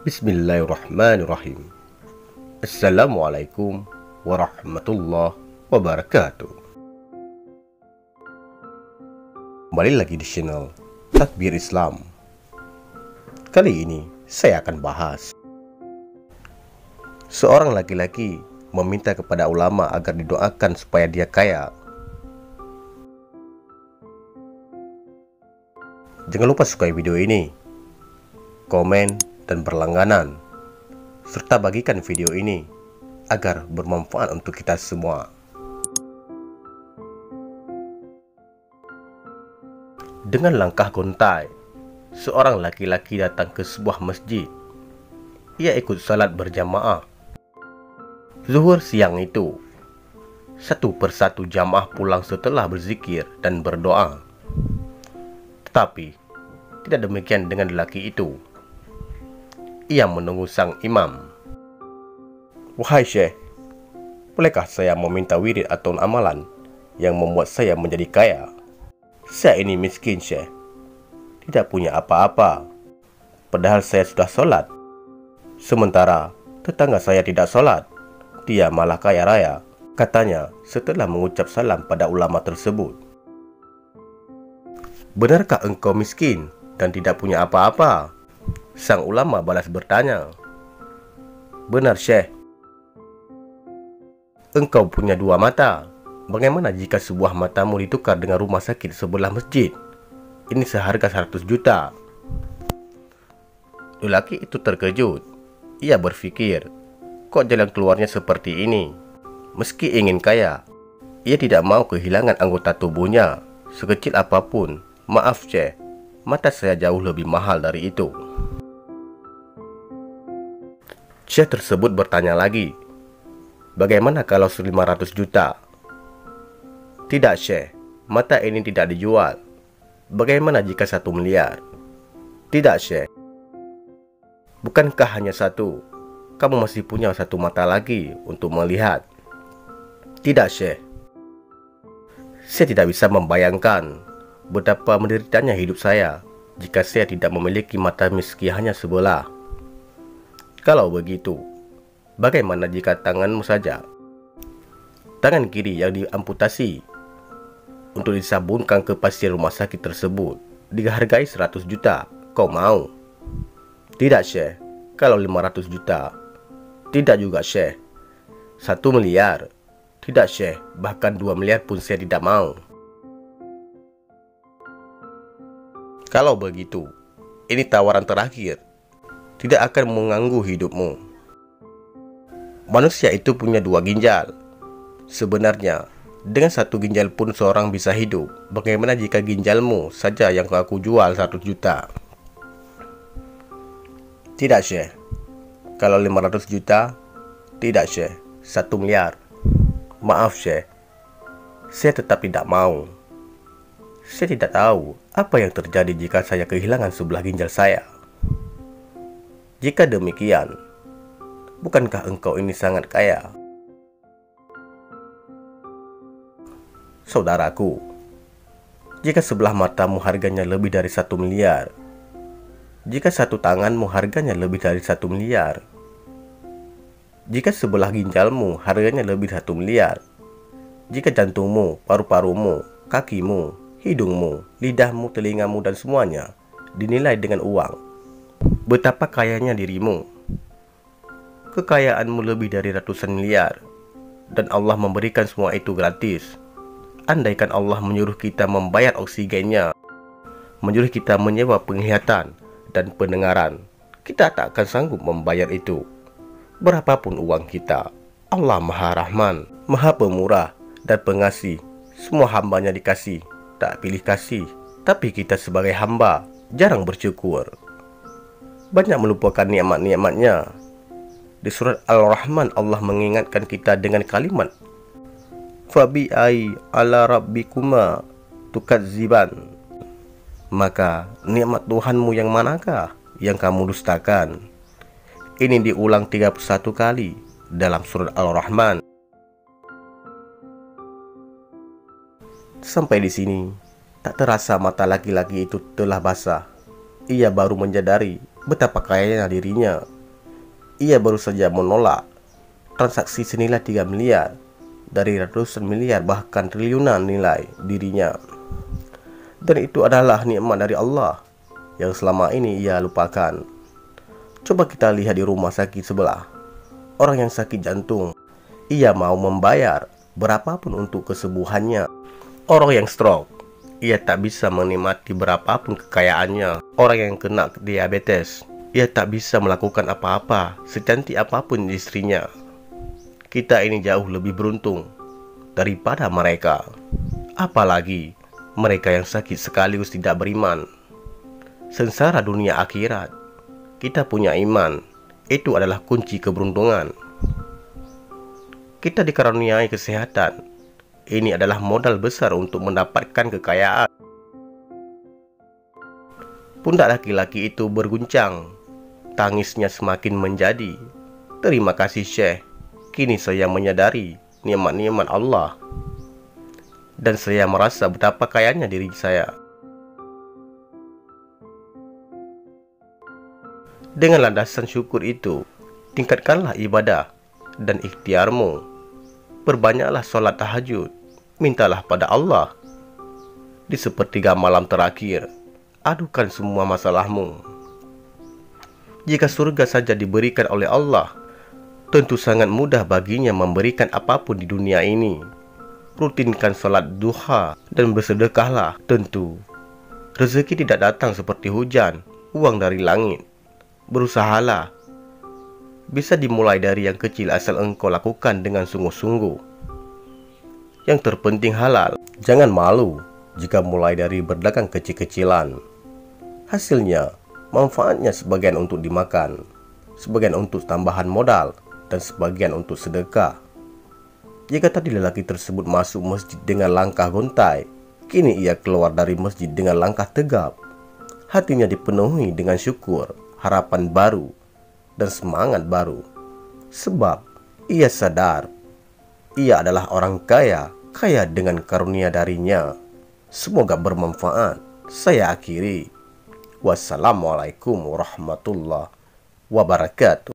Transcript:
Bismillahirrahmanirrahim. Assalamualaikum warahmatullahi wabarakatuh. Kembali lagi di channel Takbir Islam. Kali ini saya akan bahas seorang laki-laki meminta kepada ulama agar didoakan supaya dia kaya. Jangan lupa sukai video ini, komen dan berlangganan, serta bagikan video ini agar bermanfaat untuk kita semua. Dengan langkah gontai, seorang laki-laki datang ke sebuah masjid. Ia ikut salat berjamaah. Zuhur siang itu, satu persatu jamaah pulang setelah berzikir dan berdoa. Tetapi tidak demikian dengan lelaki itu. Ia menunggu sang imam. "Wahai Syekh, bolehkah saya meminta wirid atau amalan yang membuat saya menjadi kaya? Saya ini miskin, Syekh. Tidak punya apa-apa. Padahal saya sudah sholat. Sementara tetangga saya tidak sholat. Dia malah kaya raya," katanya setelah mengucap salam pada ulama tersebut. "Benarkah engkau miskin dan tidak punya apa-apa?" Sang ulama balas bertanya. "Benar, Syekh. Engkau punya dua mata. Bagaimana jika sebuah matamu ditukar dengan rumah sakit sebelah masjid? Ini seharga 100 juta. Lelaki itu terkejut. Ia berpikir, kok jalan keluarnya seperti ini? Meski ingin kaya, ia tidak mau kehilangan anggota tubuhnya, sekecil apapun. "Maaf, Syekh, mata saya jauh lebih mahal dari itu." Syekh tersebut bertanya lagi, "Bagaimana kalau 500 juta? "Tidak, Syekh, mata ini tidak dijual." "Bagaimana jika 1 miliar? "Tidak, Syekh." "Bukankah hanya satu? Kamu masih punya satu mata lagi untuk melihat." "Tidak, Syekh. Saya tidak bisa membayangkan betapa menderitanya hidup saya jika saya tidak memiliki mata meski hanya sebelah. Kalau begitu, bagaimana jika tanganmu saja? Tangan kiri yang diamputasi untuk disambungkan ke pasien rumah sakit tersebut dihargai 100 juta. Kau mau?" "Tidak, Syekh. Kalau 500 juta? "Tidak juga, Syekh. 1 miliar? "Tidak, Syekh. Bahkan 2 miliar pun saya tidak mau." "Kalau begitu, ini tawaran terakhir. Tidak akan mengganggu hidupmu." Manusia itu punya 2 ginjal. Sebenarnya, dengan 1 ginjal pun seorang bisa hidup. Bagaimana jika ginjalmu saja yang aku jual 100 juta? "Tidak, Syekh. Kalau 500 juta? "Tidak, Syekh. 1 miliar? "Maaf, Syekh. Saya tetap tidak mau. Saya tidak tahu apa yang terjadi jika saya kehilangan sebelah ginjal saya." "Jika demikian, bukankah engkau ini sangat kaya?" "Saudaraku, jika sebelah matamu harganya lebih dari 1 miliar, jika satu tanganmu harganya lebih dari 1 miliar, jika sebelah ginjalmu harganya lebih 1 miliar, jika jantungmu, paru-parumu, kakimu, hidungmu, lidahmu, telingamu, dan semuanya dinilai dengan uang, betapa kayanya dirimu. Kekayaanmu lebih dari ratusan miliar, dan Allah memberikan semua itu gratis. Andaikan Allah menyuruh kita membayar oksigennya, menyuruh kita menyewa penglihatan dan pendengaran, kita tak akan sanggup membayar itu. Berapapun uang kita, Allah Maha Rahman, Maha Pemurah dan Pengasih. Semua hambanya dikasih, tak pilih kasih. Tapi kita sebagai hamba jarang bersyukur, banyak melupakan nikmat-nikmatnya. Di surat Al-Rahman, Allah mengingatkan kita dengan kalimat, "Fabi ai ala rabbikuma tukadziban." Maka nikmat Tuhanmu yang manakah yang kamu dustakan? Ini diulang 31 kali dalam surat Al-Rahman. Sampai di sini, tak terasa mata laki-laki itu telah basah. Ia baru menyadari betapa kayanya dirinya. Ia baru saja menolak transaksi senilai 3 miliar dari ratusan miliar bahkan triliunan nilai dirinya. Dan itu adalah nikmat dari Allah yang selama ini ia lupakan. Coba kita lihat di rumah sakit sebelah. Orang yang sakit jantung, ia mau membayar berapapun untuk kesembuhannya. Orang yang stroke, ia tak bisa menikmati berapapun kekayaannya. Orang yang kena diabetes, ia tak bisa melakukan apa-apa secantik apapun istrinya. Kita ini jauh lebih beruntung daripada mereka. Apalagi mereka yang sakit sekaligus tidak beriman. Sengsara dunia akhirat. Kita punya iman. Itu adalah kunci keberuntungan. Kita dikaruniai kesehatan. Ini adalah modal besar untuk mendapatkan kekayaan. Pundak laki-laki itu berguncang. Tangisnya semakin menjadi. Terima kasih Syekh. Kini saya menyadari nikmat-nikmat Allah. Dan saya merasa betapa kayanya diri saya. Dengan landasan syukur itu, tingkatkanlah ibadah dan ikhtiarmu. Perbanyaklah solat tahajud. Mintalah pada Allah. Di sepertiga malam terakhir, adukan semua masalahmu. Jika surga saja diberikan oleh Allah, tentu sangat mudah baginya memberikan apapun di dunia ini. Rutinkan salat duha dan bersedekahlah. Tentu rezeki tidak datang seperti hujan, uang dari langit. Berusahalah. Bisa dimulai dari yang kecil asal engkau lakukan dengan sungguh-sungguh. Yang terpenting halal. Jangan malu jika mulai dari berdagang kecil-kecilan. Hasilnya, manfaatnya sebagian untuk dimakan, sebagian untuk tambahan modal, dan sebagian untuk sedekah. Jika tadi lelaki tersebut masuk masjid dengan langkah gontai, kini ia keluar dari masjid dengan langkah tegap. Hatinya dipenuhi dengan syukur, harapan baru, dan semangat baru. Sebab ia sadar, ia adalah orang kaya, kaya dengan karunia darinya. Semoga bermanfaat. Saya akhiri. Wassalamualaikum warahmatullahi wabarakatuh.